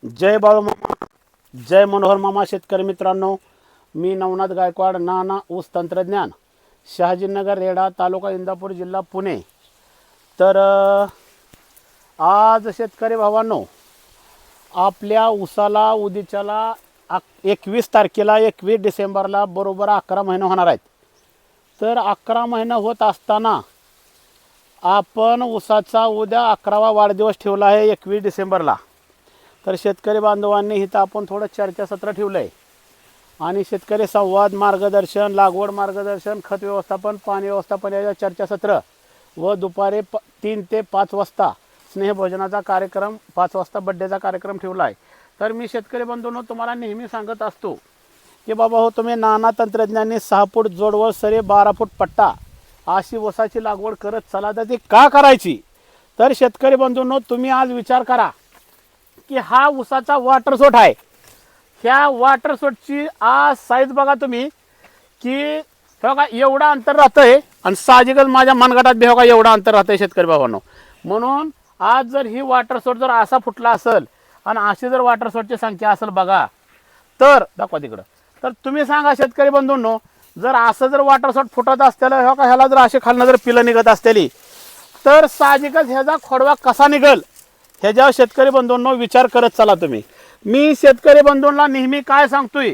जय बाळूमामा, जय मनोहर मामा. शेतकरी मित्रांनो, मी नवनाथ गायकवाड, नाना ऊस तंत्रज्ञान, शहाजीनगर, रेडा, तालुका इंदापूर, जिल्हा पुणे. तर आज शेतकरी भावांनो, आपल्या ऊसाला उद्याच्याला 21 तारखेला 21 डिसेंबरला बरोबर 11 महिने होणार आहेत. तर 11 महिने होत असताना आपण ऊसाचा उद्या 11वा वाढदिवस ठेवला आहे 21 डिसेंबरला. तर शेतकरी बांधवांनी इथं आपण थोडं चर्चासत्र ठेवलं आहे आणि शेतकरी संवाद, मार्गदर्शन, लागवड मार्गदर्शन, खत व्यवस्थापन, पाणी व्यवस्थापन याच्या चर्चासत्र व दुपारी 3 ते 5 वाजता स्नेहभोजनाचा कार्यक्रम, 5 वाजता बड्डेचा कार्यक्रम ठेवला आहे. तर मी शेतकरी बंधूंनो तुम्हाला नेहमी सांगत असतो की बाबा हो, तुम्ही नाना तंत्रज्ञांनी 6 फूट जोडवळ सरी 12 फूट पट्टा अशी ऊसाची लागवड करत चला. तर ती का करायची? तर शेतकरी बंधूंनो, तुम्ही आज विचार करा की हा ऊसाचा वॉटर सोट आहे. ह्या वॉटर सोटची आज साईज बघा तुम्ही की बघा एवढा अंतर राहतंय आणि साहजिकच माझ्या मनगटात बी बघा एवढा अंतर राहतंय शेतकरी भावांनो. म्हणून आज जर ही वॉटर सोट जर असा फुटला असेल आणि अशी जर वॉटर सोटची संख्या असेल बघा, तर दाखवा तिकडं, तर तुम्ही सांगा शेतकरी बंधूंनो, जर असं जर वॉटर सोट फुटत असतेलं ह्याला जर असे खालनं जर पिलं निघत असतेली तर साहजिकच ह्याचा खोडवा कसा निघल ह्याच्यावर शेतकरी बंधूंनो विचार करत चला तुम्ही. मी शेतकरी बंधूंना नेहमी काय सांगतोय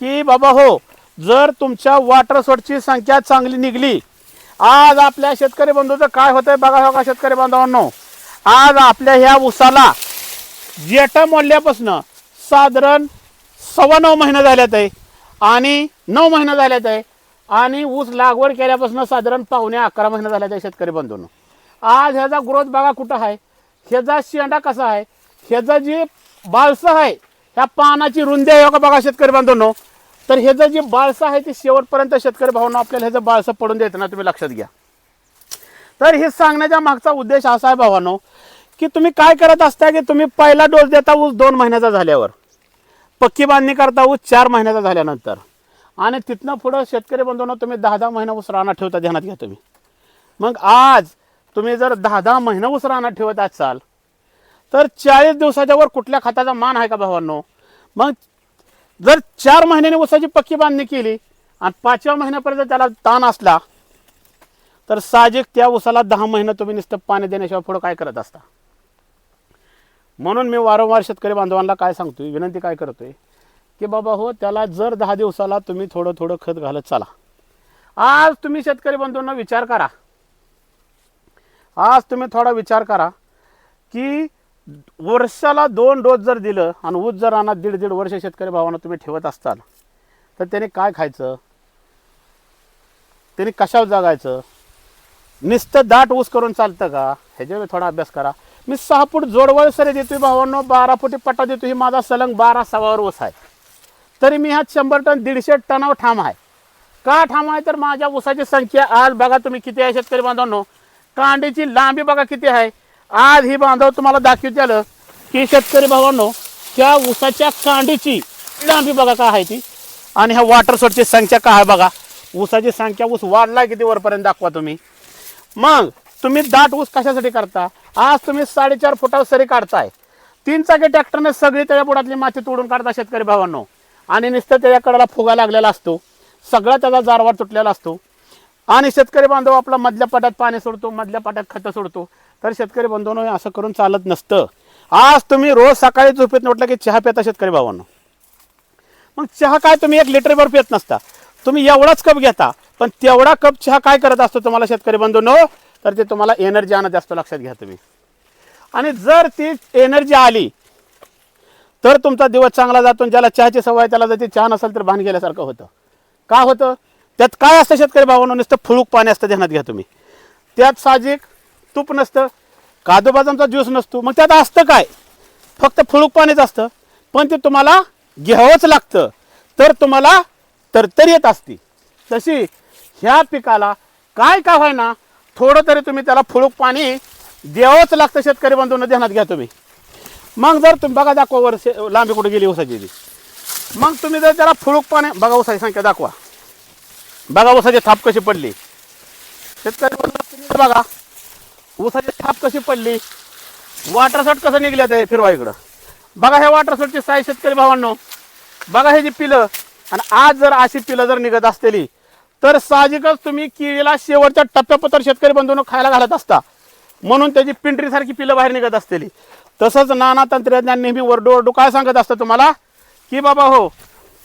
की बाबा हो, जर तुमच्या वॉटर सोटची संख्या चांगली निघली, आज आपल्या शेतकरी बंधूचं काय होतंय बघा हो का शेतकरी बांधवांनो, आज आपल्या ह्या ऊसाला जेठ मोडल्यापासून साधारण 9.25 महिने झाल्यात आहे आणि 9 महिने झाल्यात आहे आणि ऊस लागवड केल्यापासून साधारण 11.25 महिने झाल्यात आहे शेतकरी बंधूंनो. आज ह्याचा ग्रोथ बघा कुठं आहे, ह्याचा शेंडा कसा आहे, ह्याचा जी बाळसं आहे, ह्या पानाची रुंदी आहे का बघा शेतकरी बांधवांनो. तर ह्याचं जे बाळसं आहे ते शेवटपर्यंत शेतकरी भावांनो आपल्याला ह्याचं बाळसं पडून द्यायचं ना, तुम्ही लक्षात घ्या. तर हे सांगण्याच्या मागचा उद्देश असा आहे भावांनो की तुम्ही काय करत असता की तुम्ही पहिला डोस देता ऊस 2 महिन्याचा झाल्यावर, पक्की बांधणी करता ऊस 4 महिन्याचा झाल्यानंतर, आणि तिथनं पुढं शेतकरी बंधूंनो तुम्ही 10-10 महिना ऊस रानात ठेवता. ध्यानात घ्या तुम्ही. मग आज तुम्ही जर 10-10 महिना ऊस रानात ठेवत असाल तर 40 दिवसाच्या वर कुठल्या खताचा मान आहे का भावांनो? मग जर 4 महिन्याने ऊसाची पक्की बांधणी केली आणि 5व्या महिन्यापर्यंत त्याला ताण असला तर साहजिक त्या ऊसाला 10 महिने तुम्ही नुसतं पाणी देण्याशिवाय पुढं काय करत असता. म्हणून मी वारंवार शेतकरी बांधवांना काय सांगतोय, विनंती काय करतोय की बाबा हो, त्याला जर 10 दिवसाला तुम्ही थोडं थोडं खत घालत चला. आज तुम्ही शेतकरी बंधूंना विचार करा, आज तुम्ही थोडा विचार करा की वर्षाला 2 डोस जर दिलं आणि ऊस जर रानात 1.5 वर्ष शेतकरी भावांना तुम्ही ठेवत असताल तर त्याने काय खायचं, त्याने कशावर जगायचं? नुसतं दाट ऊस करून चालतं का? ह्याच्यावर थोडा अभ्यास करा. मी 6 फूट जोडवळ सरी देतोय भावांनो, 12 फुटी पट्टा देतोय. ही माझा सलंग 12 सव्वावर ऊस आहे. तरी मी ह्यात 100 टन 150 टनावर ठाम आहे. का ठाम आहे? तर माझ्या ऊसाची संख्या आज बघा तुम्ही किती आहे शेतकरी बांधवांनो. कांडीची लांबी बघा किती आहे. आज ही बांधव तुम्हाला दाखवते आलं की शेतकरी भावांनो, त्या ऊसाच्या कांडीची लांबी बघा काय आहे ती, आणि ह्या वॉटर सोटची संख्या काय आहे बघा. ऊसाची संख्या, ऊस वाढला किती वरपर्यंत दाखवा तुम्ही. मग तुम्ही दाट ऊस कशासाठी करता? आज तुम्ही 4.5 फुटावर सरी काढताय, 3 चाकी ट्रॅक्टरने सगळी त्याच्या बुडातली माती तोडून काढता शेतकरी भावांनो, आणि नुसतं त्याच्या कडेला फुगा लागलेला असतो, सगळा त्याचा जारवार तुटलेला असतो, आणि शेतकरी बांधव आपला मधल्या पाट्यात पाणी सोडतो, मधल्या पाट्यात खतं सोडतो. तर शेतकरी बंधूंनो, असं करून चालत नसतं. आज तुम्ही रोज सकाळी झोपेत उठलं की चहा पिता शेतकरी भावांनो. मग चहा काय तुम्ही 1 लिटरभर पित नसता, तुम्ही एवढाच कप घेता, पण तेवढा कप चहा काय करत असतो तुम्हाला शेतकरी बंधूंनो, तर ते तुम्हाला एनर्जी आणत असतो. लक्षात घ्या तुम्ही. आणि जर ती एनर्जी आली तर तुमचा दिवस चांगला जातो. ज्याला चहाची सवय त्याला जर ती चहा नसेल तर भान गेल्यासारखं होतं. का होतं? त्यात काय असतं शेतकरी भावांनो? नुसतं फुळूक पाणी असतं. ध्यानात घ्या तुम्ही. त्यात साहजिक तूप नसतं, काजू बदामचा ज्यूस नसतो. मग त्यात असतं काय? फक्त फुळूक पाणीच असतं. पण ते तुम्हाला घ्यावंच लागतं, तर तुम्हाला तरतरी येत असते. तशी ह्या पिकाला काय का व्हायना थोडं तरी तुम्ही त्याला फुळूक पाणी द्यावंच लागतं शेतकरी बंधूंनो. ध्यानात घ्या तुम्ही. मग जर तुम्ही बघा, दाखवा वर लांबी कुठे गेली ऊसाची. मग तुम्ही जर त्याला फुळूक पाणी बघा, ऊसाची संख्या दाखवा, बघा ऊसाची थाप कशी पडली शेतकरी बंधू. बघा ऊसाची थाप कशी पडली, वॉटर शॉट कसं निघल्यात आहे, फिरवा इकडं. बघा हे वॉटर सोर्सची साईज शेतकरी भावांनो, बघा हे जी पिलं, आणि आज जर अशी पिलं जर निघत असतेली तर साहजिकच तुम्ही केळीला शेवटच्या टप्प्यापत्र शेतकरी बंधूंनो खायला घालत असता, म्हणून त्याची पिंटरीसारखी पिलं बाहेर निघत असतेली. तसंच नाना तंत्रज्ञान नेहमी वरडू काय सांगत असतं तुम्हाला की बाबा हो,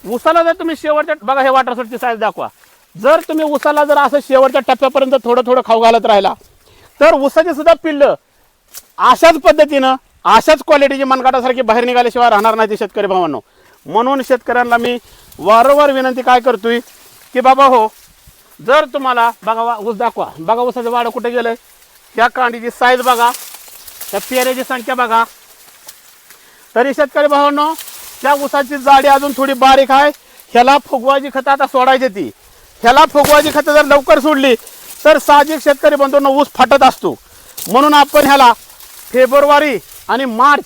उसाला जर तुम्ही शेवटच्या, बघा हे वॉटर सोर्सची साईज दाखवा, जर तुम्ही उसाला जर असं शेवटच्या टप्प्यापर्यंत थोडं थोडं खाऊ घालत राहिला तर उसाची सुद्धा पिल्लं अशाच पद्धतीनं अशाच क्वालिटीची मनकाटासारखी बाहेर निघाल्याशिवाय राहणार नाही ते शेतकरी भावांनो. म्हणून शेतकऱ्यांना मी वारंवार विनंती काय करतोय की बाबा हो, जर तुम्हाला बघा ऊस दाखवा, बघा ऊसाचं वाढ कुठे गेलंय, त्या कांडीची साईज बघा, त्या पेऱ्याची संख्या बघा. तरी शेतकरी भावांनो त्या ऊसाची जाडी अजून थोडी बारीक आहे. ह्याला फुगवाची खतं आता सोडायची ती, ह्याला फुगवाची खतं जर लवकर सोडली तर साहजिक शेतकरी बंधूंना ऊस फाटत असतो. म्हणून आपण ह्याला फेब्रुवारी आणि मार्च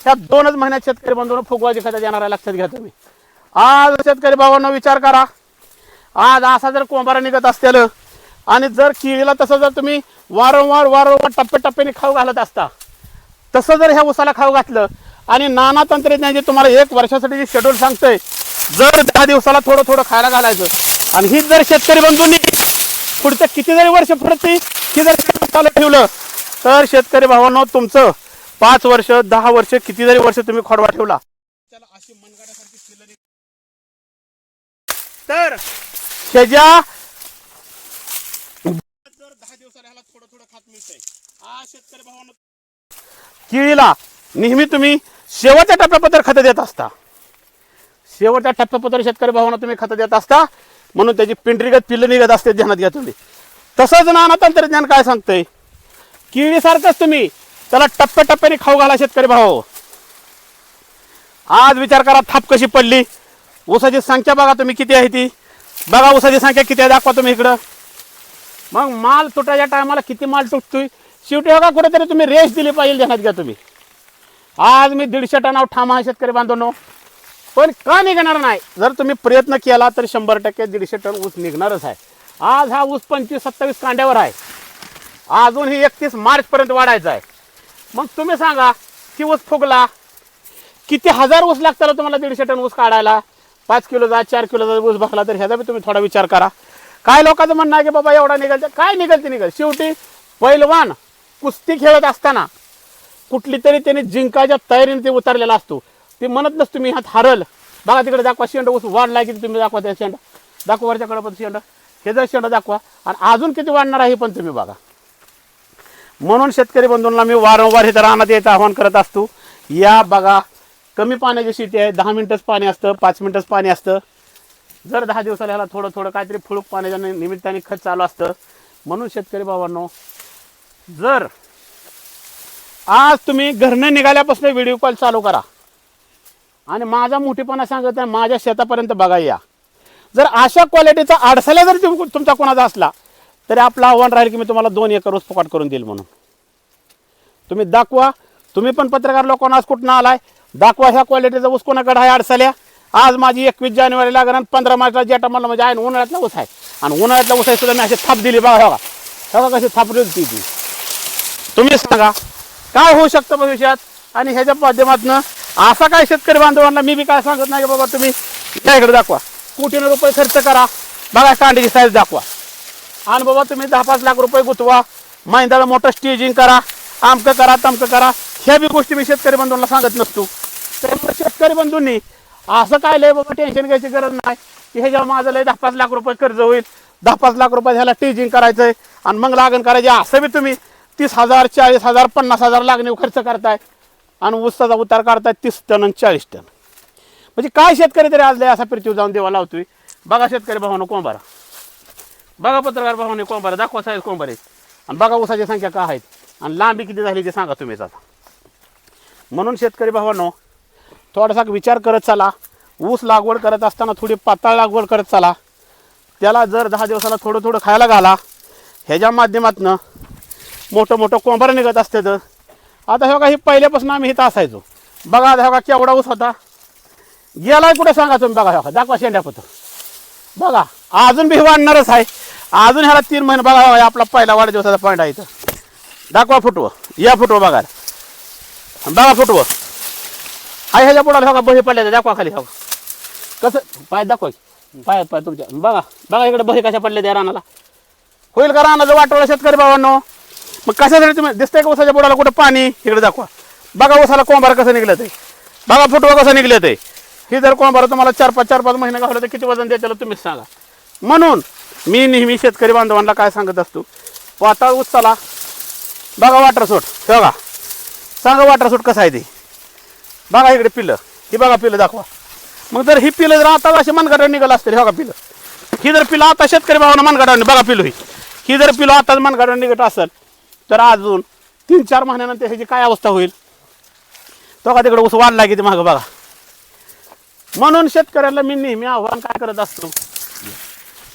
ह्या 2च महिन्यात शेतकरी बंधूंना फुगवाची खतं देणार आहे, लक्षात घ्या तुम्ही. आज शेतकरी भावांना विचार करा, आज असा जर कोंबारा निघत असतील आणि जर केळीला तसं जर तुम्ही वारंवार टप्प्याटप्प्याने खाऊ घालत असता, तसं जर ह्या ऊसाला खाऊ घातलं आणि नाना तंत्रज्ञान जे तुम्हाला 1 वर्षासाठी जे शेड्यूल सांगतंय, जर 10 दिवसाला थोडं थोडं खायला घालायचं आणि ही जर शेतकरी बंधूंनी पुढचं किती जरी वर्ष पुढची ही जर चालू ठेवलं तर शेतकरी भावांनो तुमचं 5 वर्ष 10 वर्ष किती जरी वर्ष तुम्ही खोडवा ठेवला त्याला अशी मनगाड्यासारखी पिल्लं तर ह्याच्या जर 10 दिवसाला ह्याला थोडं थोडं खात मिळतंय. आज शेतकरी भावांनो केळीला नेहमी तुम्ही शेवटच्या टप्प्यापत्र खतं देत असता, शेवटच्या टप्प्यापत्र शेतकरी भावांना तुम्ही खतं देत असता, म्हणून त्याची पिंडरीगत पिल्लं निघत असते, ध्यानात घ्या तुम्ही. तसंच नाना तंत्रज्ञान काय सांगतंय, केळीसारखंच तुम्ही त्याला टप्प्याटप्प्याने खाऊ घाला शेतकरी भाऊ. आज विचार करा थाप कशी पडली, ऊसाची संख्या बघा तुम्ही किती आहे ती, बघा ऊसाची संख्या किती आहे दाखवा तुम्ही इकडं. मग माल तुटायच्या टायमाला किती माल तुटतोय, शेवटी बघा कुठेतरी तुम्ही रेस दिली पाहिजे, ध्यानात घ्या तुम्ही. आज मी 150 टनावर ठाम आहे शेतकरी बांधवांनो, पण का निघणार नाही, जर तुम्ही प्रयत्न केला तर 100% 150 टन ऊस निघणारच आहे. आज हा ऊस 25-27 कांड्यावर आहे, अजून ही 31 मार्च पर्यंत वाढायचा आहे. मग तुम्ही सांगा की ऊस फुगला किती हजार ऊस लागताना तुम्हाला 150 टन ऊस काढायला, 5 किलोचा 4 किलोचा ऊस बसला तर ह्याचा बी तुम्ही थोडा विचार करा. काय लोकांचं म्हणणं आहे की बाबा एवढा निघाल, काय निघाल ते निघाल. शेवटी पैलवान कुस्ती खेळत असताना कुठली तरी त्याने जिंकायच्या तयारीने ते उतरलेला असतो, ते म्हणत नसतो तुम्ही ह्यात हरल. बघा तिकडे दाखवा शेंड ऊस वाढला किती, तुम्ही दाखवा त्या शेंड दाखवा, वरच्याकडे पण शेंड, हे जर शेंड दाखवा, आणि अजून किती वाढणार आहे पण तुम्ही बघा. म्हणून शेतकरी बंधूंना मी वारंवार हे रानात यायचं आवाहन करत असतो. या बघा कमी पाण्याची शेती आहे, 10 मिनिटच पाणी असतं, 5 मिनिटच पाणी असतं. जर 10 दिवसाला ह्याला थोडं थोडं काहीतरी फुळूक पाण्याच्या निमित्ताने खत चालू असतं. म्हणून शेतकरी भावांनो, जर आज तुम्ही घरनं निघाल्यापासून व्हिडिओ कॉल चालू करा आणि माझा मोठेपणा सांगत आहे माझ्या शेतापर्यंत बघा या. जर अशा क्वालिटीचा आडसाला जर तुमचा कोणाचा असला तरी आपलं आव्हान राहील की मी तुम्हाला 2 एकर ऊस फुकट करून देईल. म्हणून तुम्ही दाखवा, तुम्ही पण पत्रकार लोकांना आज कुठं आलाय दाखवा ह्या क्वालिटीचा ऊस कोणाकडे आहे आडसाल्या. आज माझी 21 जानेवारी लागणार आणि 15 मार्चला जेटा मला म्हणजे आहे उन्हाळ्यातला ऊस आहे, आणि उन्हाळ्यातला ऊस आहे सुद्धा मी अशी थाप दिली बघा, बघा बघा कशी थापली होती ती. तुम्ही सांगा काय होऊ शकतं भविष्यात. आणि ह्याच्या माध्यमातून असा काय शेतकरी बांधवांना मी बी काय सांगत नाही की बाबा तुम्ही याकडे दाखवा, कोटीनं रुपये खर्च करा, बघा कांडीची साईज दाखवा, आणि बाबा तुम्ही 10-5 लाख रुपये गुंतवा, महिन्याला मोठं स्टेजिंग करा, आमकं करा तमकं करा, ह्या बी गोष्टी मी शेतकरी बंधूंना सांगत नसतो. त्यामुळे शेतकरी बंधूंनी असं काय लय बाबा टेन्शन घ्यायची गरज नाही की ह्याच्यावर माझं लय 10-5 लाख रुपये कर्ज होईल, 10-5 लाख रुपये ह्याला टेजिंग करायचंय आणि मग लागण करायचे, असं बी तुम्ही 30,000 40,000 50,000 लागणे खर्च करताय आणि ऊसाचा उतार काढताय 30 टन आणि 40 टन. म्हणजे काय शेतकरी तरी आज लय असा पृथ्वी जाऊन देवा लावतोय. बघा शेतकरी भावानं कोंबारा, बघा पत्रकार भावाने कोंबारा दाखवा, साईज कोंबारे, आणि बघा ऊसाची संख्या काय आहेत आणि लांबी किती झाली ते सांगा तुम्हीच आता. म्हणून शेतकरी भावांनो थोडासा विचार करत चला, ऊस लागवड करत असताना थोडी पातळ लागवड करत चला, त्याला जर 10 दिवसाला थोडं थोडं खायला घाला, ह्याच्या माध्यमातून मोठं मोठं कोंबारा निघत असते. तर आता हे बघा ही पहिल्यापासून आम्ही इथं असायचो, बघा हे बघा केवढा ऊस होता, गेलाय कुठे सांगा तुम्ही, बघा हे दाखवा शेंड्यापत्र, बघा अजून बी वाढणारच आहे, अजून ह्याला 3 महिने बघा. आपला पहिला वाढदिवसाचा पॉईंट आहे इथं, दाखवा फुटवं, या फुटवं बघा, बघा फुटवं, हाय ह्याच्या पुढाला हो का बही पडल्या दाखवा खाली हो कसं पाय दाखवा पाय पाय तुमच्या बघा बघा इकडे बही कशा पडल्या त्या रानाला होईल का रानाचं वाटवलं शेतकरी भावांनो मग कशासाठी तुम्ही दिसतंय का उसाच्या बुडाला कुठं पाणी इकडे दाखवा बघा उसाला कोंबार कसं निघलं ते बघा फुटवा कसं निघलं ते ही जर कोंबार तुम्हाला 4-5 महिने घालवलं तर किती वजन द्यायचं तुम्हीच सांगा म्हणून मी नेहमी शेतकरी बांधवांना काय सांगत असतो पाताळ उसाला बघा वॉटरसूट बघा सांगा वॉटरसूट कसं आहे ते बघा इकडे पिलं ही बघा पिलं दाखवा मग जर ही पिलं जर आता अशी मनगटावर निघालं असतील बघा पिलं ही जर पिलं आता शेतकरी भावांना मनगटावर बघा पिलू ही जर पिलं आताच मनगटावर निघत असेल तर अजून 3-4 महिन्यानंतर ह्याची काय अवस्था होईल तो का तिकडे ऊस वाढला किती मागं बघा म्हणून शेतकऱ्याला मी नेहमी आव्हान काय करत असतो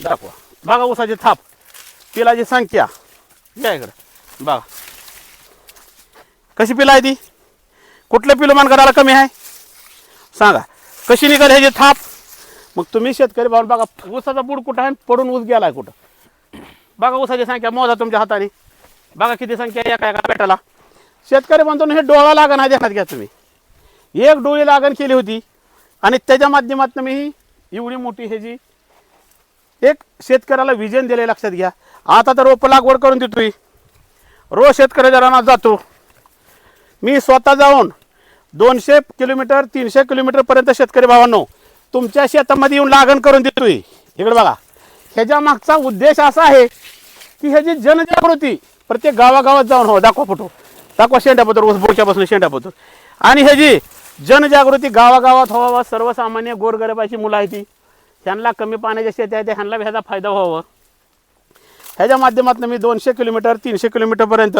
दाखवा बघा ऊसाची थाप पिलाची संख्या या इकडं बघा कशी पिलं आहे ती कुठलं पिलं मनगटाला कमी आहे सांगा कशी निघाल ह्याची थाप मग तुम्ही शेतकरी भाऊ बघा ऊसाचा बुड कुठं आहे पडून ऊस गेलाय कुठं बघा ऊसाची संख्या मोजा तुमच्या हाताने बघा किती संख्या एका एका पेटाला शेतकरी म्हणतो हे डोळा लागण आहे ध्यानात घ्या तुम्ही एक डोळी लागण केली होती आणि त्याच्या माध्यमातून मी एवढी मोठी ह्याची एक शेतकऱ्याला विजन दिले लक्षात घ्या आता तर रोप लागवड करून देतोय रोज शेतकऱ्याच्या रानात जातो मी स्वतः जाऊन 200 किलोमीटर 300 किलोमीटर पर्यंत शेतकरी भावांनो तुमच्या शेतामध्ये येऊन लागण करून देतोय इकडे बघा ह्याच्या मागचा उद्देश असा आहे की ह्याची जनजागृती प्रत्येक गावागावात जाऊन हो दाखवा फोटो दाखवा शेंड्यापत्र ऊस बोक्यापासून शेंड्यापत्र आणि ह्याची जनजागृती गावागावात व्हावा सर्वसामान्य गोरगरिबाची मुलं आहे ती त्यांना कमी पाण्याच्या शेती आहे ह्यांना ह्याचा फायदा व्हावा ह्याच्या माध्यमातून मी 200 किलोमीटर 300 किलोमीटरपर्यंत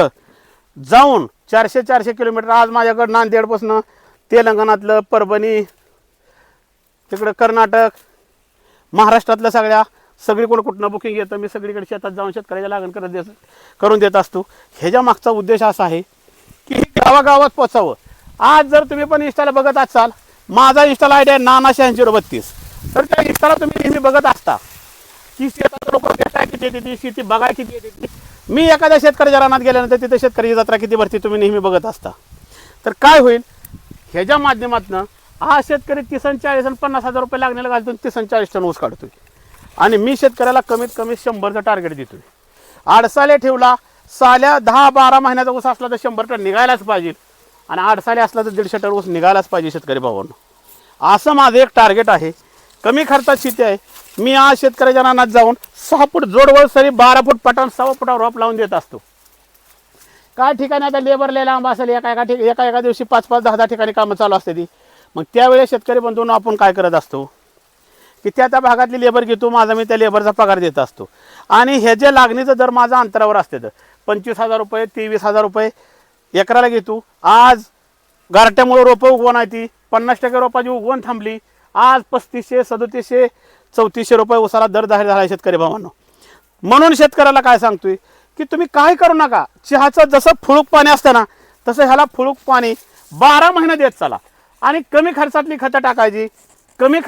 जाऊन 400 किलोमीटर आज माझ्याकडं नांदेडपासून तेलंगणातलं परभणी तिकडं कर्नाटक महाराष्ट्रातल्या सगळीकडे कुठनं बुकिंग येतं मी सगळीकडे शेतात जाऊन शेतकऱ्याच्या लागण करून देत असतो ह्याच्या मागचा उद्देश असा आहे की गावागावात पोचावं आज जर तुम्ही पण इंस्टाला बघत असाल माझा इंस्टाला आयडिया नाना8632 तर त्या इंस्टाला तुम्ही नेहमी बघत असता की शेतात लोक भेटाय किती येते ती शेती बघाय किती येते मी एखाद्या शेतकऱ्याच्या रानात गेल्यानंतर तिथे शेतकऱ्याची जत्रा किती भरती तुम्ही नेहमी बघत असता तर काय होईल ह्याच्या माध्यमातून हा शेतकरी 30-40 आणि 50,000 रुपये लागण्याला घालतो 30-40 टन ऊस काढतोय आणि मी शेतकऱ्याला कमीत कमी 100चं टार्गेट देतोय आडसाले ठेवला साल्या 10-12 महिन्याचा ऊस असला तर 100 टन निघायलाच पाहिजे आणि आडसाले असला तर 150 टन ऊस निघायलाच पाहिजे शेतकरी भावांनो असं माझं एक टार्गेट आहे कमी खर्चात शेती आहे मी आज शेतकऱ्याच्या रानात जाऊन 6 फूट जोडवळ सरी 12 फूट पटान 6 फुटावर रोप लावून देत असतो काय ठिकाणी आता लेबर लय लांब असेल एका दिवशी 5-5, 10-10 ठिकाणी कामं चालू असते ती मग त्यावेळेस शेतकरी बंधूंनो आपण काय करत असतो की त्या भागातली लेबर घेतो माझा मी त्या लेबरचा पगार देत असतो आणि ह्याच्या लागणीचं दर माझा अंतरावर असते तर 25,000 रुपये 23,000 रुपये एकराला घेतो आज गारट्यामुळे रोपं उगवण आहे ती 50% रोपाची उगवण थांबली आज 3500 3700 3400 रुपये उसाला दर जाहीर झाला शेतकरी भावांनो म्हणून शेतकऱ्याला काय सांगतोय की तुम्ही काय करू नका चहाचं जसं फुळूक पाणी असतं ना तसं ह्याला फुळूक पाणी 12 महिने देत चला आणि कमी खर्चातली खतं टाकायची कमी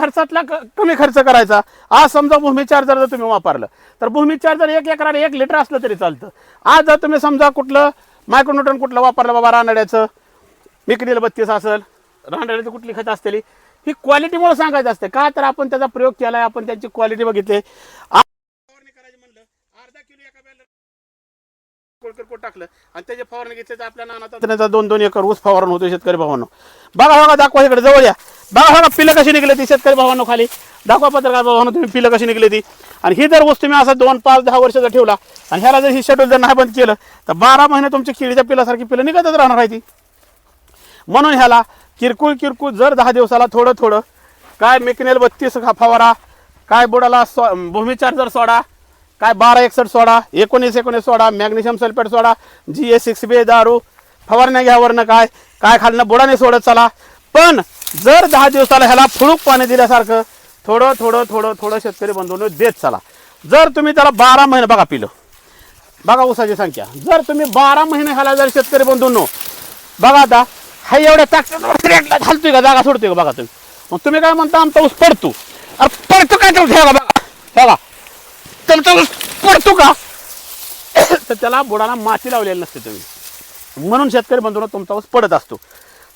खर्च करायचा आज समजा भूमी चार्जर जर तुम्ही वापरलं तर भूमी चार्जर 1 एकराला 1 लिटर असलं तरी चालतं आज जर तुम्ही समजा कुठलं मायक्रोन्यूट्रन कुठलं वापरलं बाबा रानड्याचं मिकनील 32 असेल रानड्याची कुठली खतं असलेली ही क्वालिटीमुळे सांगायचं असते का तर आपण त्याचा प्रयोग केलाय आपण त्याची क्वालिटी बघितली फवारणी करायची म्हणलं अर्धा किलो एका टाकलं आणि त्याची फवारणी घेतली तर आपल्या नानाचा 2-2 एकर ऊस फवारण होतो शेतकरी भावांनो बघा दाखवा इकडे जवळ या बघा पिलं कशी निघली ती शेतकरी भावांनो खाली दाखवा पत्रकार भावांनो तुम्ही पिलं कशी निघली ती आणि ही जर ऊस तुम्ही असा 2-5-10 वर्षाचा ठेवला आणि ह्याला जर ही शेड्यूल जर नाही बंद केलं तर 12 महिने तुमची केळीच्या पिलासारखी पिलं निघतच राहणार आहे ती म्हणून ह्याला किरकोळ जर 10 दिवसाला थोडं काय मेकनेल 32 फवारा काय बुडाला भूमी चार्जर सोडा काय 12-61 सोडा 19-19 सोडा मॅग्नेशियम सल्फेट सोडा GA6B दारू फवारण्या घ्यावरनं काय खालनं बुडाने सोडत चला पण जर 10 दिवसाला ह्याला फुळूक पाणी दिल्यासारखं थोडं शेतकरी बंधूंनो देत चला जर तुम्ही त्याला 12 महिने बघा पिलं बघा ऊसाची संख्या जर तुम्ही 12 महिने ह्याला जर शेतकरी बंधूंनो बघा आता हा एवढ्या ताकद घालतोय का जागा सोडतोय का बघा तुम्ही मग तुम्ही काय म्हणता आमचा ऊस पडतो अरे पडतो काय ठेवा बघा तुमचा ऊस पडतो का तर त्याला बुडाला माती लावलेली नसते तुम्ही म्हणून शेतकरी बंधूंनो तुमचा ऊस पडत असतो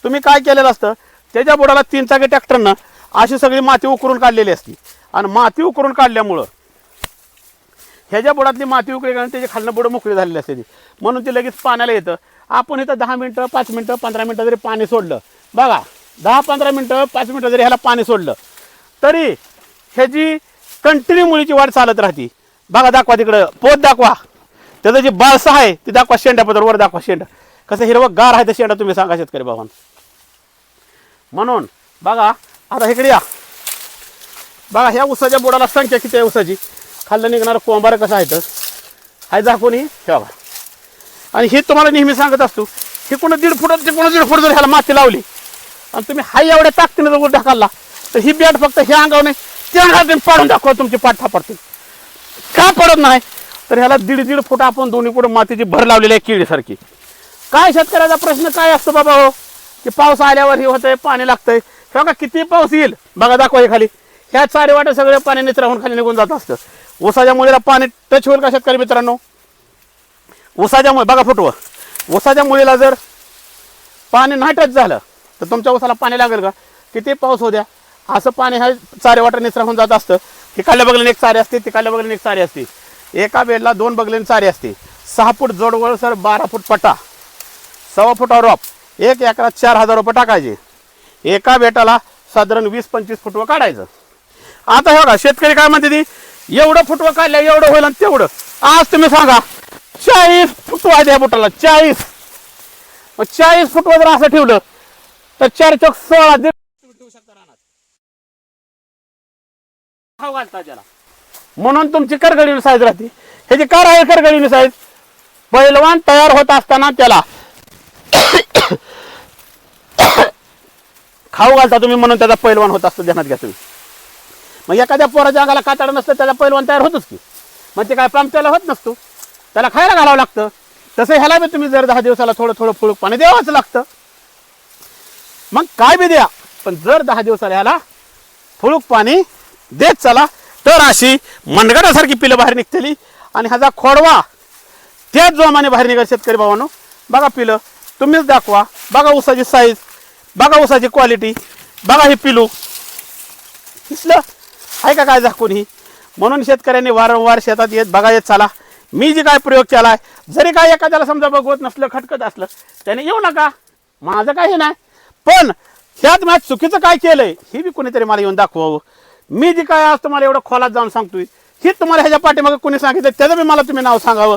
तुम्ही काय केलेलं असतं त्याच्या बुडाला 3 चाकी ट्रॅक्टरनं अशी सगळी माती उकरून काढलेली असती आणि माती उकरून काढल्यामुळं ह्याच्या बुडातली माती उकळी काढून त्याची खालनं बुडं मोकळी झालेली असते ती, म्हणून ती लगेच पाण्याला येतं. आपण इथं 10 मिनटं 5 मिनटं 15 मिनटं जरी पाणी सोडलं, बघा 10-15 मिनटं 5 मिनटं जरी ह्याला पाणी सोडलं तरी ह्याची कंटिन्यू मुळीची वाढ चालत राहते. बघा दाखवा तिकडं पोत दाखवा, त्याचं जे बाळसं आहे ते दाखवा, शेंड्यापत्र वर दाखवा, शेंडा कसं हिरवं गार आहे ते शेंडा तुम्ही सांगा शेतकरी बाबांना. म्हणून बघा आता इकडे या, बघा ह्या उसाच्या बुडाला संख्या किती आहे उसाची, खाल्लं निघणारं कोंबार कसं आहे तर हाय दाखवून हे बघा. आणि हे तुम्हाला नेहमी सांगत असतो, हे कोण 1.5 फूट ते कोण 1.5 फूट जर ह्याला माती लावली आणि तुम्ही हाय एवढ्या ताकदीने जर ढकलला तर ही बॅट फक्त ह्या अंगावर नाही त्या अंगावर पाडून दाखवा, तुमची पाठ थापडते. का पडत नाही तर ह्याला 1.5 फूट आपण दोन्ही कुठं मातीची भर लावलेली आहे किडीसारखी. काय शेतकऱ्याचा प्रश्न काय असतो बाबा हो, की पाऊस आल्यावर हे होतंय, पाणी लागतंय. बघा किती पाऊस येईल, बघा दाखवा हे खाली ह्या 4 वाटे सगळे पाणी निचराहून खाली निघून जात असतं. ऊसाच्या मुळीला पाणी टच होईल का शेतकरी मित्रांनो? ऊसाच्या मुळे बघा फुटवं, ऊसाच्या मुळीला जर पाणी नाही टच झालं तर तुमच्या ऊसाला पाणी लागेल का? किती पाऊस होऊ द्या असं पाणी ह्या 4 वाटे निचराहून जात असतं. तिकडल्या बगलीने एक चारी असते, तिकडल्या बगलीने एक चारी असते, एका बेडला 2 बगलीने चारी असते. 6 फूट जोडवळ सर 12 फूट पट्टा, 1.25 फुटावर रॉप, 1 एकरात 4,000 रुपये टाकायचे. एका बेटाला साधारण 20-25 फुटवं काढायचं. आता हे बघा शेतकरी काय म्हणते ती, एवढं फुटवं काढलं एवढं होईल आणि तेवढं. आज तुम्ही सांगा 40 फुटवा द्या बोटाला, 40. मग 40 फुटवं जर असं ठेवलं तर 4 चौक 16 ठेवू शकता रानात. खाऊ घालता त्याला, म्हणून तुमची करगडीने साईज राहते. ह्याची कार आहे करगडीने साईज. पैलवान तयार होत असताना त्याला खाऊ घालता तुम्ही, म्हणून त्याचा पैलवान होत असतो, ध्यानात घ्या तुम्ही. मग एखाद्या पोराच्या अंगाला कातड नसतं त्याचा पैलवान तयार होतच की, मग ते काय पामत्याला होत नसतो, त्याला खायला घालावं लागतं. तसं ह्याला बी तुम्ही जर 10 दिवसाला थोडं थोडं फुळूक पाणी द्यावंच लागतं. मग काय बी द्या, पण जर 10 दिवसाला ह्याला फुळूक पाणी देत चला तर अशी मनगटासारखी पिलं बाहेर निघतेली आणि ह्याचा खोडवा त्याच जोमाने बाहेर निघाल. शेतकरी भावांनो बघा पिलं तुम्हीच दाखवा, बघा ऊसाची साईज, बघा ऊसाची क्वालिटी, बघा हे पिलू दिसलं आहे का काय दाखवून ही. म्हणून शेतकऱ्यांनी वारंवार शेतात येत बघा येत चला. मी जे काय प्रयोग केलाय, जरी काय एखाद्याला समजा बघवत नसलं, खटकत असलं, त्याने येऊ नका, माझं काही नाही. पण ह्यात माझं चुकीचं काय केलंय हे बी कोणीतरी मला येऊन दाखवावं. मी जे काय आज तुम्हाला एवढं खोलात जाऊन सांगतोय हे तुम्हाला ह्याच्या पाठीमागे कोणी सांगितलं त्याचं बी मला तुम्ही नाव सांगावं.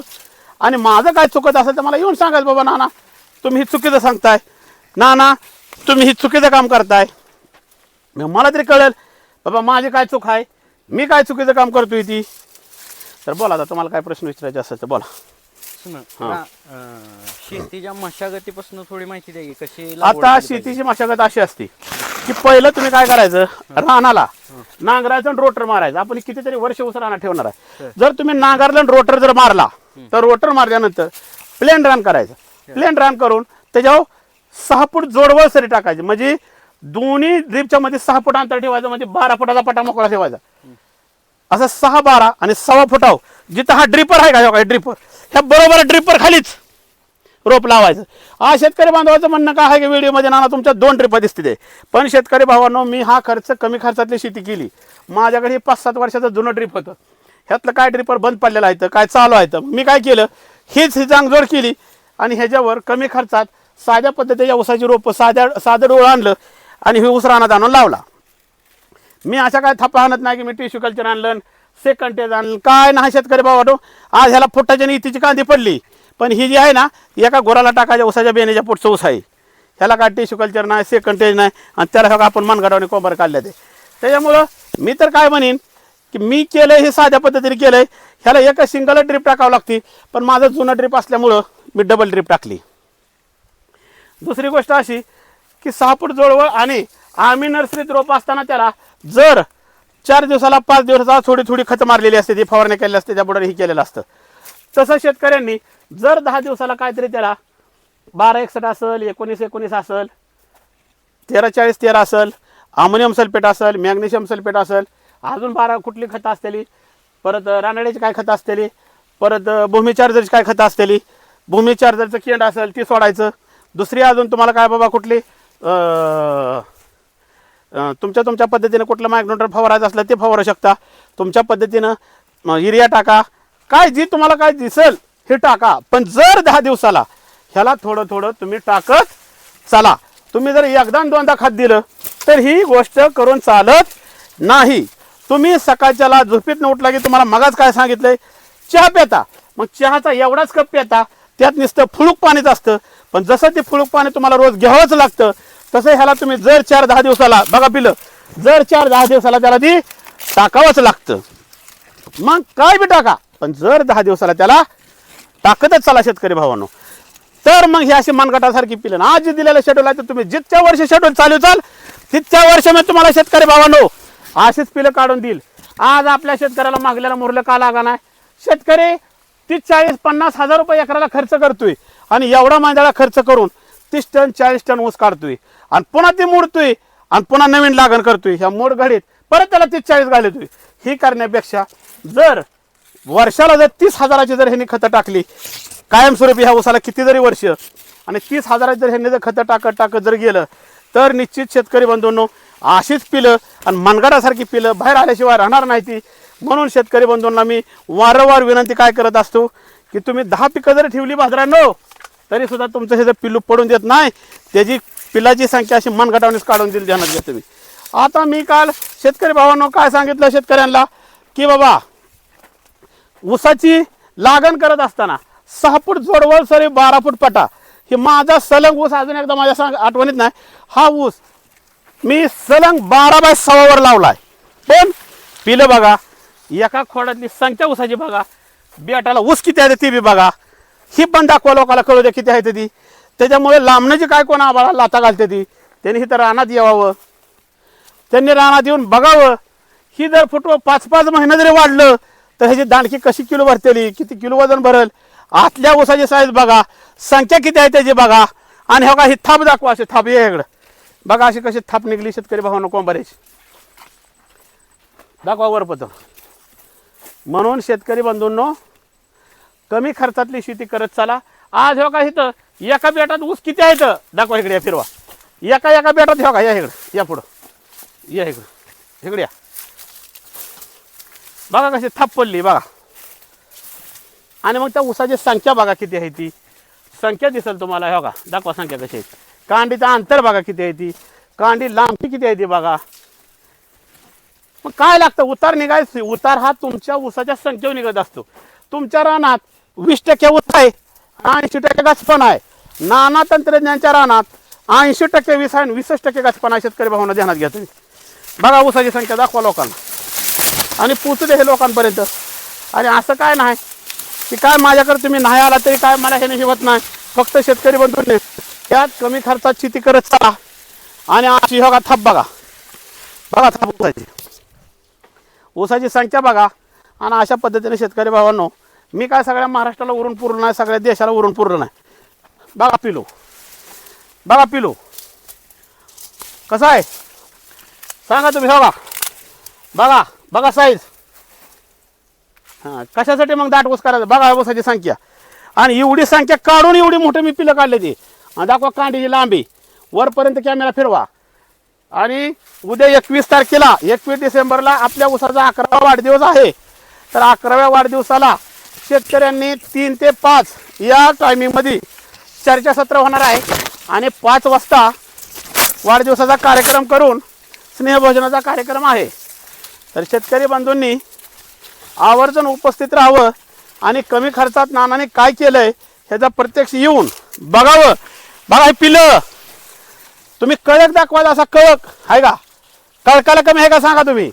आणि माझं काय चुकत असेल तर मला येऊन सांगायचं, बाबा नाना तुम्ही ही चुकीचं सांगताय, नाना तुम्ही ही चुकीचं काम करताय. मग मला तरी कळेल बाबा माझी काय चूक आहे, मी काय चुकीचं काम करतोय ती. तर बोला आता तुम्हाला काय प्रश्न विचारायचे असेल तर बोला. शेतीच्या मशागतीपासून थोडी माहिती द्या की कशी. आता शेतीची मशागत अशी असते की पहिलं तुम्ही काय करायचं, रानाला नांगरायचं आणि रोटर मारायचं. आपण कितीतरी वर्ष ऊस रानात ठेवणार आहे. जर तुम्ही नांगरलं आणि रोटर जर मारला तर रोटर मारल्यानंतर प्लेन रन करायचं. प्लेन रन करून त्याच्यावर 6 फूट जोडवळ सरी टाकायची, म्हणजे दोन्ही ड्रीपच्या मध्ये 6 फूट अंतर ठेवायचं, म्हणजे 12 फुटाचा पटा मोकळा ठेवायचा. असं 6, 12 आणि 1.25 फुटावर जिथं हा ड्रिपर आहे का ड्रिपर, ह्या बरोबर ड्रिपर खालीच रोप लावायचं. हा शेतकरी बांधवाचं म्हणणं काय आहे की व्हिडिओमध्ये नाना तुमच्या 2 ड्रिपर दिसते. पण शेतकरी भावांनो मी हा खर्च कमी खर्चातली शेती केली. माझ्याकडे 5-7 वर्षाचं जुनं ड्रिप होतं, ह्यातलं काय ड्रिपर बंद पडलेलं आहे काय चालू आहे. मी काय केलं, हीच ही चांगजोड केली आणि ह्याच्यावर कमी खर्चात साध्या पद्धतीच्या ऊसाची रोपं साधं डोळं आणलं आणि हे ऊस रानात आणून लावला. मी अशा काय थापा आणत नाही की मी टिश्यू कल्चर आणलं, सेकंटेज आणलं, काय नाही शेतकरी बाबा. आज ह्याला फुटाच्या इतीची कांदी पडली, पण ही जी आहे ना एका गोराला टाकायच्या ऊसाच्या बेण्याच्या पुढचं ऊस आहे. ह्याला काय टिश्यू कल्चर नाही, सेकंटेज नाही, आणि त्याला सगळं आपण मनगटावणे कोंबार काढले ते. त्याच्यामुळं मी तर काय म्हणेन की मी केलंय हे साध्या पद्धतीने केलंय. ह्याला एका सिंगल ड्रिप टाकावं लागते, पण माझं जुनं ड्रिप असल्यामुळं मी डबल ड्रिप टाकली. दुसरी गोष्ट अशी की 6 फूट जोडवळ आणि आम्ही नर्सरीत रोप असताना त्याला जर 4 दिवसाला 5 दिवसाला थोडी थोडी खतं मारलेली असते, ती फवारणी केलेली असते, त्या बुडाने ही केलेलं असतं. तसं शेतकऱ्यांनी जर 10 दिवसाला काहीतरी त्याला 12-61 असेल, 19-19 असेल, 13-40-13 असेल, अमोनियम सल्फेट असेल, मॅग्नेशियम सल्फेट असेल, अजून 12 कुठली खतं असतेली, परत रानड्याची काय खतं असतेली, परत भूमी चार्जरची काय खतं असतेली, भूमी चार्जरचं केंड असेल ती सोडायचं. दुसरी अजून तुम्हाला काय बाबा कुठली तुमच्या तुमच्या पद्धतीनं कुठलं मायक्रोन्यूट्रन फवारायचं असलं ते फवारू शकता. तुमच्या पद्धतीनं युरिया टाका, काय जी तुम्हाला काय दिसेल हे टाका. पण जर 10 दिवसाला ह्याला थोडं थोडं तुम्ही टाकत चला. तुम्ही जर एकदा आणि दोनदा खत दिलं तर ही गोष्ट करून चालत नाही. तुम्ही सकाळच्याला झोपेतनं उठला की तुम्हाला मगाच काय सांगितलंय, चहा पिता, मग चहाचा एवढाच कप पिता, त्यात नुसतं फुळूक पाणीच असतं. पण जसं ते फुळूक पाणी तुम्हाला रोज घ्यावंच लागतं तसं ह्याला तुम्ही जर 4-10 दिवसाला बघा पिलं, जर 4-10 दिवसाला त्याला ती टाकावंच लागतं. मग काय बी टाका, पण जर 10 दिवसाला त्याला टाकतच चला शेतकरी भावांनो. तर मग ही अशी मनगटासारखी पिलं ना, आज जे दिलेलं शेड्यूल आहे तर तुम्ही जितक्या वर्ष शेड्यूल चालू चाल तितक्या वर्ष मी तुम्हाला शेतकरी भावांनो अशीच पिलं काढून देईल. आज आपल्या शेतकऱ्याला मागल्याला मुरलं का लागा नाही. शेतकरी 30-40-50 हजार रुपये एकराला खर्च करतोय आणि एवढा महिन्याला खर्च करून 30 टन 40 टन ऊस काढतोय आणि पुन्हा ती मोडतोय आणि पुन्हा नवीन लागण करतोय. ह्या मोड घडीत परत त्याला 30-40 घालतोय. ही करण्यापेक्षा जर वर्षाला जर 30 हजाराची जर ह्यांनी खतं टाकली कायमस्वरूपी, ह्या ऊसाला किती जरी वर्ष, आणि 30 हजाराची जर ह्यांनी जर खतं टाकत जर गेलं तर निश्चित शेतकरी बंधूंनो अशीच पिलं आणि मनगटासारखी पिलं बाहेर आल्याशिवाय राहणार नाही ती. म्हणून शेतकरी बंधूंना मी वारंवार विनंती काय करत असतो की तुम्ही 10 पिकं जरी ठेवली बाजारांनो तरी सुद्धा तुमचं हे जर पिल्लू पडून देत नाही, त्याची पिल्लाची संख्या अशी मनगटावणीच काढून दिली ध्यानात घ्या तुम्ही. आता मी काल शेतकरी भावांनो काय सांगितलं शेतकऱ्यांना की बाबा ऊसाची लागण करत असताना 6 फूट जोडवळ सरी 12 फूट पटा, हे माझा सलंग ऊस अजून एकदा माझ्या आठवणीत नाही. हा ऊस मी सलंग 12/6 वर लावलाय. पण पिलं बघा, एका खोडातली संख्या ऊसाची बघा, बेटाला ऊस किती आहे ती बी बघा, ही पण दाखवा लोकांना कळू द्या किती आहे ती. त्याच्यामुळे लांबण्याची काय कोण आबाळा लाता घालते ती, त्यांनी ही तर रानात यावं, त्यांनी रानात येऊन बघावं. ही जर फुटवं 5-5 महिने जरी वाढलं तर ह्याची दांडकी कशी किलो भरतेली, किती किलो वजन भरल, आतल्या ऊसाची साईज बघा, संख्या किती आहे त्याची बघा. आणि हो का ही थाप दाखवा, अशी थाप ये इकडं बघा, अशी कशी थाप निघली शेतकरी भावांनो कोंबाऱ्याची, दाखवा वरपत्र. म्हणून शेतकरी बंधूंनो कमी खर्चातली शेती करत चला. आज हो का इथं एका बेटात ऊस किती आहे तर दाखवा, इकडे या फिरवा, एका बेटात हो का, या इकडं, या पुढं, या इकडं, इकडे या बघा कशी थाप पडली बघा. आणि मग त्या ऊसाची संख्या बघा किती आहे ती, संख्या दिसेल तुम्हाला, हो का दाखवा संख्या कशी आहे. कांडीचं अंतर बघा किती आहे ती, कांडी लांबी किती आहे ती बघा. मग काय लागतं, उतार निघायचं. उतार हा तुमच्या ऊसाच्या संख्येवर निघत असतो. तुमच्या रानात 20% ऊस आहे, 80% गाचपण आहे. नाना तंत्रज्ञानच्या रानात 80% वीस आहे, 20% गाचपण आहे. शेतकरी भावना ध्यानात घ्या तुम्ही. बघा ऊसाची संख्या दाखवा लोकांना आणि पोचू दे हे लोकांपर्यंत. आणि असं काय नाही की काय माझ्याकडे तुम्ही नाही आला तरी काय मला हे नाही होत नाही. फक्त शेतकरी बंधूंनी त्यात कमी खर्चात शेती करत चला. आणि अशी हो का थाप बघा, बघा थाप ऊसाची संख्या बघा. आणि अशा पद्धतीने शेतकरी भावांनो मी काय सगळ्या महाराष्ट्राला उरून पुरलं नाही, सगळ्या देशाला उरून पुरलं नाही. बघा पिलो, बघा पिलो कसं आहे सांगा तुम्ही. हो का बघा, बघा साईज. हां कशासाठी मग दाट ऊस करायचं बघा ऊसाची संख्या. आणि एवढी संख्या काढून एवढी मोठी मी पिलं काढले ती. दाखवा कांडीची लांबी, वरपर्यंत कॅमेरा फिरवा. आणि उद्या 21 तारखेला 21 डिसेंबरला आपल्या ऊसाचा 11वा वाढदिवस आहे. तर 11व्या वाढदिवसाला शेतकऱ्यांनी 3 ते 5 या टायमिंगमध्ये चर्चासत्र होणार आहे. आणि 5 वाजता वाढदिवसाचा कार्यक्रम करून स्नेहभोजनाचा कार्यक्रम आहे. तर शेतकरी बंधूंनी आवर्जून उपस्थित राहावं आणि कमी खर्चात नानाने काय केलंय ह्याचा प्रत्यक्ष येऊन बघावं. बघा हे पिलं तुम्ही कळक दाखवायचा, असा कळक आहे का, कळकाला कमी आहे का सांगा तुम्ही.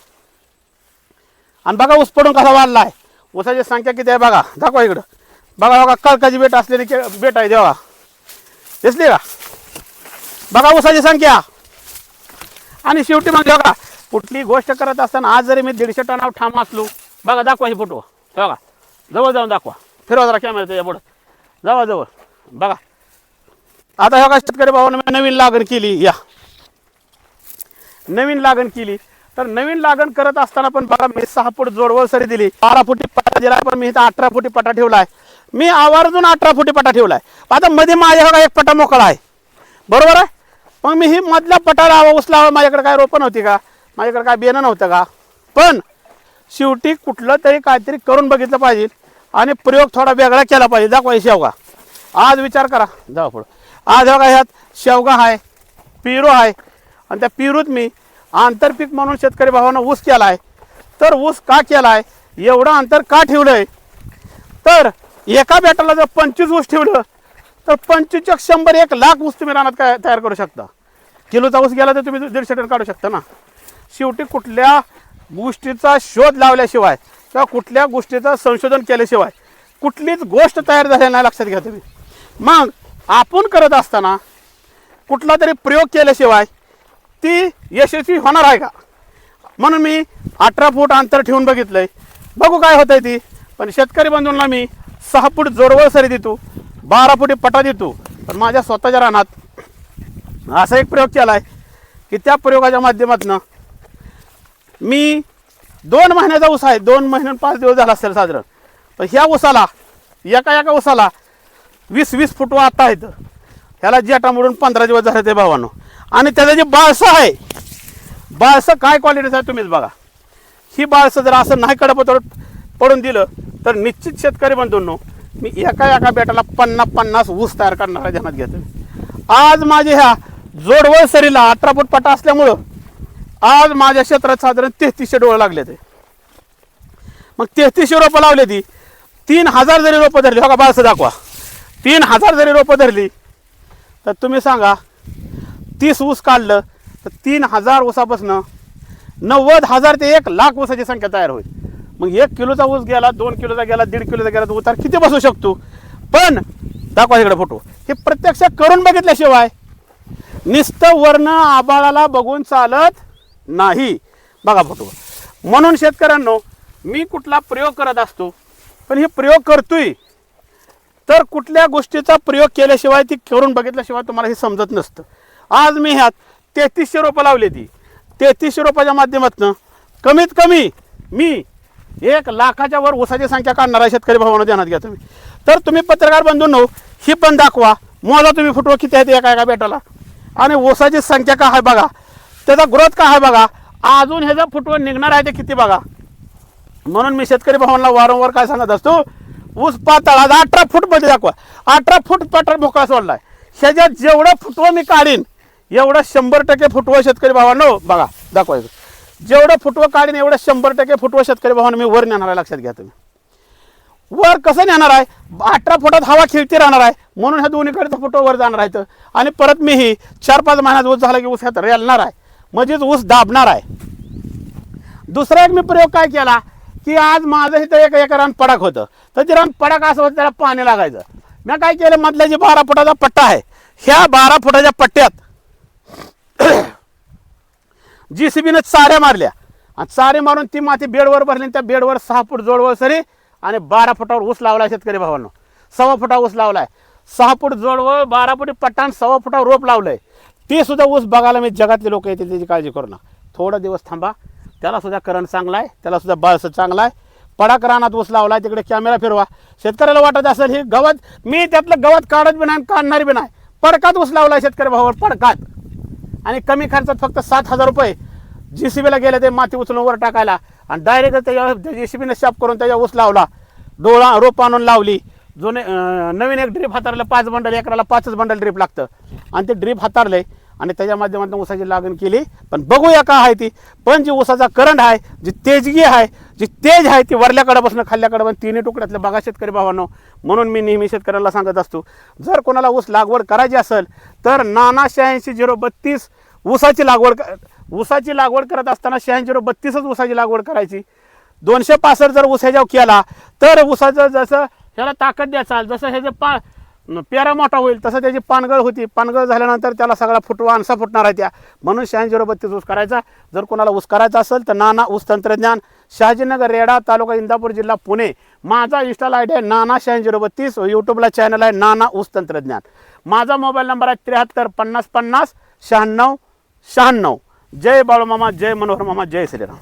आणि बघा ऊस पडून कसा वाढला आहे, ऊसाची संख्या किती आहे बघा, दाखवा इकडं बघा. बघा कळकाची बेट असलेली बेट आहे देवा, दिसली का बघा ऊसाची संख्या. आणि शेवटी मग बघा कुठली गोष्ट करत असताना आज जरी मी 150 टनावर ठाम असलो बघा, दाखवा ही फोटो बघा, जवळ जाऊन दाखवा, फिरवा जरा कॅमेरा त्याच्या पुढं, जावा जवळ बघा. आता ह्या शेतकरी भावानं मी नवीन लागण केली, या नवीन लागण केली. तर नवीन लागण करत असताना पण बघा मी 6 फूट जोडवळ सरी दिली, 12 फुटी पटा दिला, पण मी इथं 18 फुटी पटा ठेवलाय. मी आवर्जून 18 फुटी पटा ठेवलाय. आता मध्ये माझ्या बघा एक पटा मोकळा आहे, बरोबर आहे. मग मी ही मधल्या पटाला ऊस लावा, माझ्याकडे काय रोपं नव्हती का, माझ्याकडे काय बियाणं नव्हतं का, पण शेवटी कुठलं तरी काहीतरी करून बघितलं पाहिजे आणि प्रयोग थोडा वेगळा केला पाहिजे. दाखवा हे शेवगा. आज विचार करा, जाऊ पुढं. आज बघा ह्यात शेवगा आहे, पेरू आहे, आणि त्या पेरूत मी आंतरपीक म्हणून शेतकरी भावांना ऊस केला आहे. तर ऊस का केला आहे, एवढं अंतर का ठेवलं आहे, तर एका बॅटरला जर 25 ऊस ठेवलं तर 25 100 1 लाख ऊस तुम्ही रानात काय तयार करू शकता. किलोचा ऊस गेला तर तुम्ही 150 टन काढू शकता ना. शेवटी कुठल्या गोष्टीचा शोध लावल्याशिवाय किंवा कुठल्या गोष्टीचं संशोधन केल्याशिवाय कुठलीच गोष्ट तयार झालेली नाही, लक्षात घ्या तुम्ही. मग आपण करत असताना कुठला तरी प्रयोग केल्याशिवाय ती यशस्वी होणार आहे का, म्हणून मी 18 फूट अंतर ठेवून बघितलंय, बघू काय होतंय ती. पण शेतकरी बंधूंना मी 6 फूट जोरवळ सरी देतो, 12 फुटी पटा देतो. पण माझ्या स्वतःच्या रानात असा एक प्रयोग केला आहे की त्या प्रयोगाच्या माध्यमातून मी 2 महिन्याचा ऊस आहे, 2 महिने 5 दिवस झाला असेल साधारण. पण ह्या ऊसाला एका ऊसाला 20-20 फुटवा आता आहेत. ह्याला जेटा मोडून 15 दिवस झाले ते भावांनो. आणि त्याचं जे बाळसं आहे, बाळसं काय क्वालिटीचं आहे तुम्हीच बघा. ही बाळसं जर असं नाही कडपतोड पडून दिलं तर निश्चित शेतकरी बंधूंनो मी एका बेटाला 50-50 ऊस तयार करणारा ध्यानात घेतो. आज माझे ह्या जोडवळ सरीला 18 फूट पटा असल्यामुळं आज माझ्या क्षेत्रात साधारण 3300 डोळे लागले ते. मग 3300 रोपं लावले ती 3000 जरी रोपं धरली, हो का बाळसं दाखवा, 3000 जरी रोपं धरली तर तुम्ही सांगा 30 ऊस काढलं तर 3000 ऊसापासून 90,000 ते 1 लाख ऊसाची संख्या तयार होईल. मग 1 किलोचा ऊस गेला, 2 किलोचा गेला, 1.5 किलोचा गेला तर उतार किती बसू शकतो. पण दाखवा इकडे फोटो. हे प्रत्यक्ष करून बघितल्याशिवाय नुसतं वर्ण आबाळाला बघून चालत नाही. बघा फोटो. म्हणून शेतकऱ्यांनो मी कुठला प्रयोग करत असतो, पण हे प्रयोग करतोय तर कुठल्या गोष्टीचा प्रयोग केल्याशिवाय ती करून बघितल्याशिवाय तुम्हाला हे समजत नसतं. आज मी ह्यात 3300 रोपं लावली ती. 3300 रोपाच्या माध्यमातून कमीत कमी मी 1 लाखाच्या वर ऊसाची संख्या काढणार आहे शेतकरी भावांनो, ध्यानात घ्या तुम्ही. तर तुम्ही पत्रकार बंधूंनो ही पण दाखवा, मोजा तुम्ही फुटवा किती आहेत एका बेटाला, आणि ऊसाची संख्या काय आहे बघा, त्याचा ग्रोथ काय आहे बघा, अजून ह्याचा फुटवं निघणार आहे ते किती बघा. म्हणून मी शेतकरी भावांना वारंवार काय सांगत असतो, ऊस पातळ आज 18 फूट मध्ये दाखवा. 18 फूट पठार भोकळा सोडलाय. ह्याच्यात जेवढं फुटवं मी काढीन एवढं 100% फुटवं शेतकरी भावांनो बघा दाखवायचं. जेवढं फुटवं काढीन एवढं 100% फुटवं शेतकरी भावांनो मी वर नेणार आहे, लक्षात घ्या तुम्ही. वर कसं नेणार आहे, 18 फुटात हवा खेळती राहणार आहे, म्हणून ह्या दोन्हीकडचं फुटवं वर जाणार आहे. आणि परत मी ही 4-5 महिन्यात ऊस झाला की ऊस ह्यात रेलणार आहे, म्हणजेच ऊस दाबणार आहे. दुसरा एक मी प्रयोग काय केला की आज माझं इथं एक रान पडाक होतं, तर ते रान पडाक असं होतं त्याला पाणी लागायचं. मी काय केलं, मधल्या जे 12 फुटाचा पट्टा आहे ह्या 12 फुटाच्या पट्ट्यात JCBनं चाऱ्या मारल्या आणि चारे मारून ती माती बेडवर भरली. त्या बेडवर 6 फूट जोडवळ सरी आणि 12 फुटावर ऊस लावलाय शेतकरी भावांनो. 1.25 फुटावर ऊस लावलाय, 6 फूट जोडवळ, 12 फुटी पट्टा आणि 1.25 फुटावर रोप लावलंय. ते सुद्धा ऊस बघायला मी जगातले लोक येतील, त्याची काळजी करू नका. थोडा दिवस थांबा, त्याला सुद्धा करंट चांगला आहे, त्याला सुद्धा बाळसं चांगला आहे. पडाक रानात ऊस लावलाय, तिकडे कॅमेरा फिरवा. शेतकऱ्याला वाटत असेल हे गवत, मी त्यातलं गवत काढत बी नाही काढणारी बी नाही. पडकात ऊस लावलाय शेतकरी भावावर, पडकात. आणि कमी खर्चात फक्त 7,000 रुपये JCBला गेले ते माती उचलून वर टाकायला आणि डायरेक्ट त्याच्यावर JCBनं शाप करून त्याच्या ऊस लावला. डोळा रोप आणून लावली. जुने नवीन एक ड्रीप हातारलं, 5 बंडल, एकराला 5च बंडल ड्रीप लागतं आणि ते ड्रीप हातारले आणि त्याच्या माध्यमातून ऊसाची लागण केली. पण बघूया का आहे ती. पण जी ऊसाचा करंट आहे, जी तेजगी आहे, जी तेज आहे ती वरल्याकडे बसणं खाल्ल्याकडे पण तिन्ही तुकड्यातले बघा शेतकरी भावांनो. म्हणून मी नेहमी शेतकऱ्यांना सांगत असतो, जर कोणाला ऊस लागवड करायची असेल तर नाना 86-032 ऊसाची लागवड करत असताना 86-032च ऊसाची लागवड करायची. 265 जर ऊस ह्याच्यावर केला तर ऊसाचं जसं ह्याला ताकद द्याचाल, जसं ह्याचं पेरा मोठा होईल तसं त्याची पानगळ होती. पानगळ झाल्यानंतर त्याला सगळा फुटवा अनसा फुटणार आहे त्या. म्हणून 86-032 ऊस करायचा. जर कोणाला ऊस करायचा असेल तर नाना ऊस तंत्रज्ञान, शहाजीनगर, रेडा तालुका, इंदापूर जिल्हा, पुणे. माझा इंस्टाला आयडी आहे नाना 86-032. यूट्यूबला चॅनल आहे नाना ऊस तंत्रज्ञान. माझा मोबाईल नंबर आहे 73 50 50 96 96. जय बाळूमामा, जय मनोहर मामा, जय श्रीराम.